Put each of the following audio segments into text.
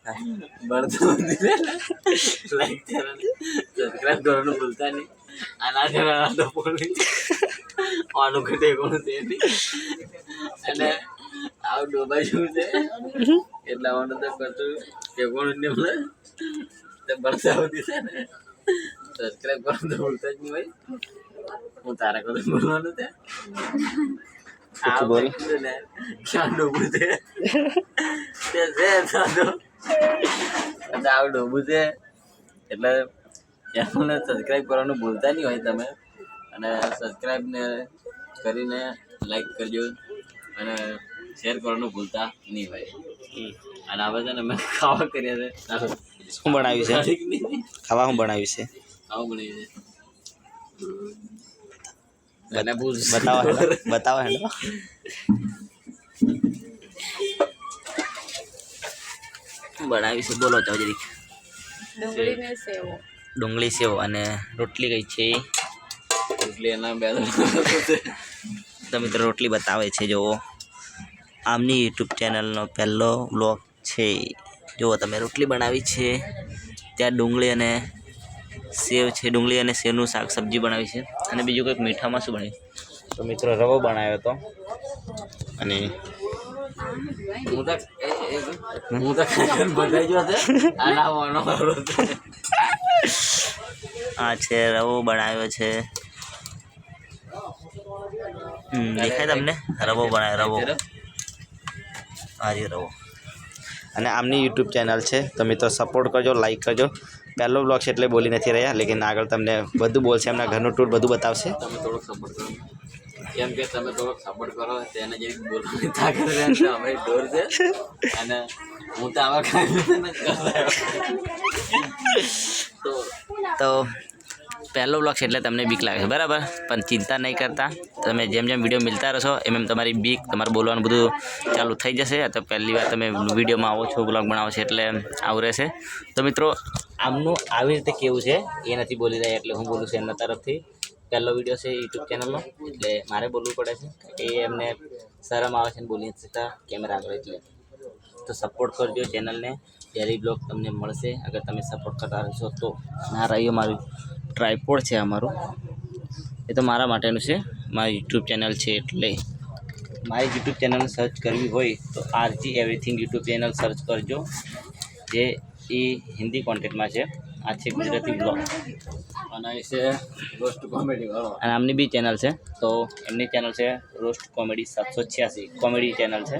बढ़ता like subscribe करना भूलता नहीं अनाज तो बोली ऑन करते कोण છે અને આવ ડોબા શું છે એટલા ઓન તો કરતું કે કોણ ને બોલે તે બળતા હોતી છે ને સબસ્ક્રાઇબ કરવાનું તો ભૂલતા જ નહીં ભાઈ હું તારા કદમ બોલવાનું છે આ બોલ ને ક્યાં ડોબું છે તે છે સાદો આવ ડોબું છે એટલે ચેનલને સબસ્ક્રાઇબ કરવાનું ભૂલતા નહીં હોય તમે અને સબસ્ક્રાઇબ ને કરીને લાઈક કરજો અને શેર કરવાનું ભૂલતા નહીં ભાઈ અને હવે છે ને મેં ખાવા કર્યા છે શું બનાવ્યું છે ખાવા શું બનાવ્યું છે ખાવું બનાવ્યું છે બતાવો હેલો બનાવ્યું છે બોલો ચાવ જરીક ડુંગળી સેવ અને રોટલી કઈ છે રોટલી એના બે તો મિત્રો રોટલી બતાવે છે જુઓ આમની યુટ્યુબ ચેનલનો પહેલો વ્લોગ છે જુઓ તમે રોટલી બનાવી છે ત્યાં ડુંગળી અને સેવ છે ડુંગળી અને સેવનું શાક સબ્જી બનાવી છે અને બીજું કંઈક મીઠામાં શું બનાવ્યું તો મિત્રો રવો બનાવ્યો હતો અને હું તો બધાઈ ગયો છે આ છે રવો બનાવ્યો છે દેખાય તમને રવો બનાવ્યો રવો હાજી રવો અને આમની યુટ્યુબ ચેનલ છે તો મિત્રો સપોર્ટ કરજો લાઈક કરજો પહેલો બ્લોગ છે એટલે બોલી નથી રહ્યા લેકિન આગળ તમને બધું બોલશે એમના ઘરનું ટૂર બધું બતાવશે તમે થોડોક સપોર્ટ કરો કેમ કે તમે થોડોક સપોર્ટ કરો તેને જે બોલવાની તાકાત રહે છે અમે ડોર છે અને હું તો આવા ખાઈને તો પહેલો બ્લોગ છે એટલે તમને બીક લાગે છે બરાબર પણ ચિંતા નહીં કરતા તમે જેમ જેમ વિડીયો મિલતા રહેશો એમ તમારી બીક તમારે બોલવાનું બધું ચાલુ થઈ જશે તો પહેલી વાર તમે વિડીયોમાં આવો છો બ્લોગ બનાવો છો એટલે આવું રહેશે તો મિત્રો આમનું આવી રીતે કેવું છે એ નથી બોલી રહ્યા એટલે હું બોલું છું એમના તરફથી પહેલો વિડીયો છે યુટ્યુબ ચેનલનો એટલે મારે બોલવું પડે છે એ એમને શરમ આવે છે ને બોલી નથી શકતા કેમેરા આગળ એટલે તો સપોર્ટ કરજો ચેનલને ડેલી બ્લોગ તમને મળશે અગર તમે સપોર્ટ કરતા રહેશો તો ના રહ્યું મારું ટ્રાયપોડ છે અમારું એ તો મારા માટેનું છે મારી યુટ્યુબ ચેનલ છે એટલે મારી યુટ્યુબ ચેનલને સર્ચ કરવી હોય તો R G everything YouTube channel search કરજો જે એ હિન્દી કોન્ટેન્ટમાં છે આ છે ગુજરાતી બ્લોગ અને એ છે રોસ્ટ કોમેડી વાળો અને આમની બી ચેનલ છે તો એમની ચેનલ છે રોસ્ટ કોમેડી 786 કોમેડી ચેનલ છે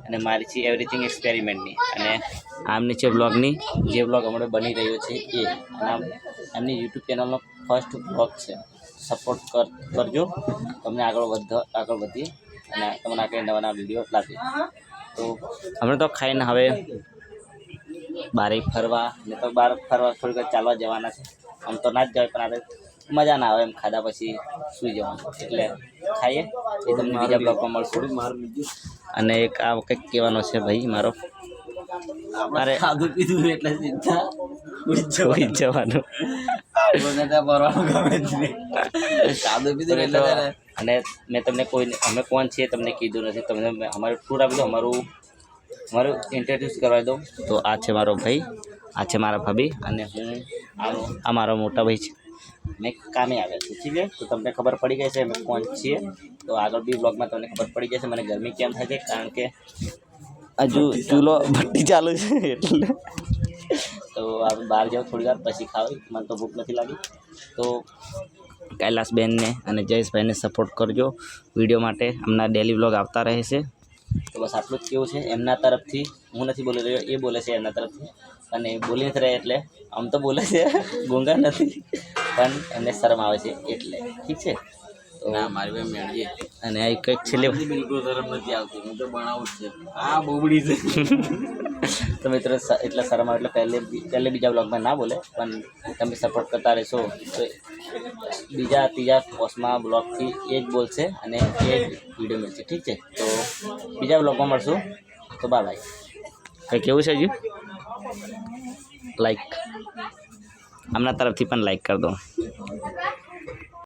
અને મારી છે એવરીથિંગ એક્સપેરિમેન્ટની અને આમની છે બ્લોગની જે બ્લોગ હમણાં બની રહ્યો છે એ અને એમની યુટ્યુબ ચેનલનો ફર્સ્ટ બ્લોગ છે સપોર્ટ કરજો તમને આગળ વધીએ અને તમને આગળ નવા નવા વિડીયો લાવીએ તો હમણાં તો ખાઈને હવે બારે ફરવા ને તો બહાર ફરવા થોડીક ચાલવા જવાના છે આમ તો ના જ જવાય પણ આપણે મજા ના આવે એમ ખાધા પછી સૂઈ જવાનું એટલે ખાઈએ એ તમને બીજા બ્લોગમાં મળશું અને એક આ કંઈક કહેવાનો છે ભાઈ મારો મારે ખાધું પીધું એટલે સીધા સૂઈ જવાનું ખાધું પીધું એટલે અને મેં તમને અમે કોણ છીએ તમને કીધું નથી તમને અમારું ટૂર આપી દો અમારું ઇન્ટ્રોડ્યુસ કરવા દો તો આ છે મારો ભાઈ આ છે મારા ભાભી અને હું આ મારો મોટા ભાઈ છે મેં કામે આવ્યા છું ઠીક છે તો તમને ખબર પડી ગઈ છે અમે કોણ છીએ તો આગળ બી બ્લોગમાં તમને ખબર પડી જશે મને ગરમી કેમ થાય છે કારણ કે હજુ ચૂલો ભટ્ટી ચાલુ છે એટલે તો આપણે બહાર જાઓ થોડી વાર પછી ખાવ મને તો ભૂખ નથી લાગી તો કૈલાસબેનને અને જયેશભાઈને સપોર્ટ કરજો વિડીયો માટે હમણાં ડેલી બ્લોગ આવતા રહે છે તો બસ આટલું જ કેવું છે એમના તરફથી હું નથી બોલી રહ્યો એ બોલે છે એમના તરફથી અને બોલી નથી રહ્યા એટલે આમ તો બોલે છે ગુંગા નથી પણ એમને શરમ આવે છે એટલે ઠીક છે ના મારી ભાઈ મેળવી અને આ કંઈક છેલ્લે બિલકુલ શરમ નથી આવતી હું તો બનાવું જ છે આ બોબડી છે તો મિત્રો એટલા શરમ આવે એટલે પહેલે બીજા બ્લોગમાં ના બોલે પણ તમે સપોર્ટ કરતા રહેશો તો બીજા ત્રીજા પોસ્ટમાં બ્લોગથી એ જ બોલશે અને એ જ વિડીયો મળશે ઠીક છે તો બીજા બ્લોગમાં મળશું તો બાય બાય કંઈ કેવું છે હજુ લાઈક આમના તરફથી પણ લાઈક કરી દો